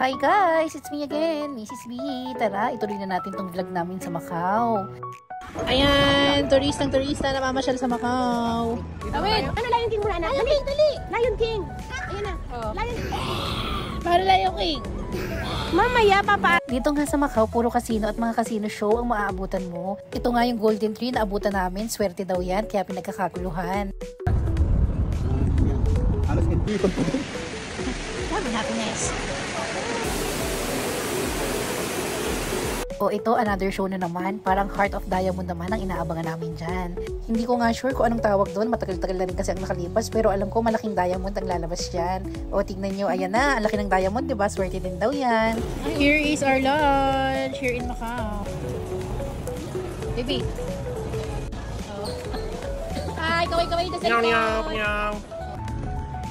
Hi guys! It's me again, Mrs. B. Tara, ituloy na natin tong vlog namin sa Macau. Ayan, turista na mamasyal sa Macau. Tawid! Ano Lion King muna, anak? Lion King, dali! Lion King! Ayan na. Lion King. Para Lion King. Mamaya, papa. Dito nga sa Macau, puro casino at mga casino show ang maaabutan mo. Ito nga yung Golden Tree na abutan namin. Swerte daw yan, kaya pinagkakaguluhan. Alas ng dito. Happiness. O ito, another show na naman. Parang Heart of Diamond naman ang inaabangan namin dyan. Hindi ko nga sure kung anong tawag doon. Matagal-tagal na rin kasi ang nakalipas. Pero alam ko malaking diamond ang lalabas dyan. O tignan nyo, ayan na. Ang laki ng diamond, diba? Swerte din daw yan. Here is our lunch here in Macau. Baby. Oh. Hi, kaway-kaway na sa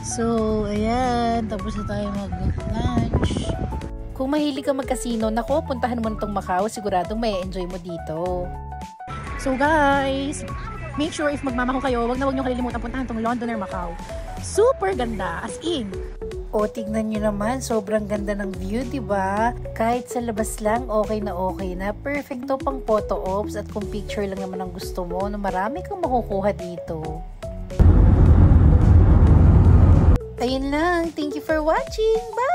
So, ayan. Tapos na tayo mag-lunch. Kung mahilig ka mag-casino, nako, puntahan mo na itong Macau. Siguradong may enjoy mo dito. So guys, make sure if magmamahaw kayo, wag nyo kalilimutan puntahan itong Londoner Macau. Super ganda, as in. O, tignan nyo naman, sobrang ganda ng view, diba? Kahit sa labas lang, okay na. Perfecto pang photo ops at kung picture lang naman ang gusto mo, no, marami kang makukuha dito. Ayun lang. Thank you for watching. Bye!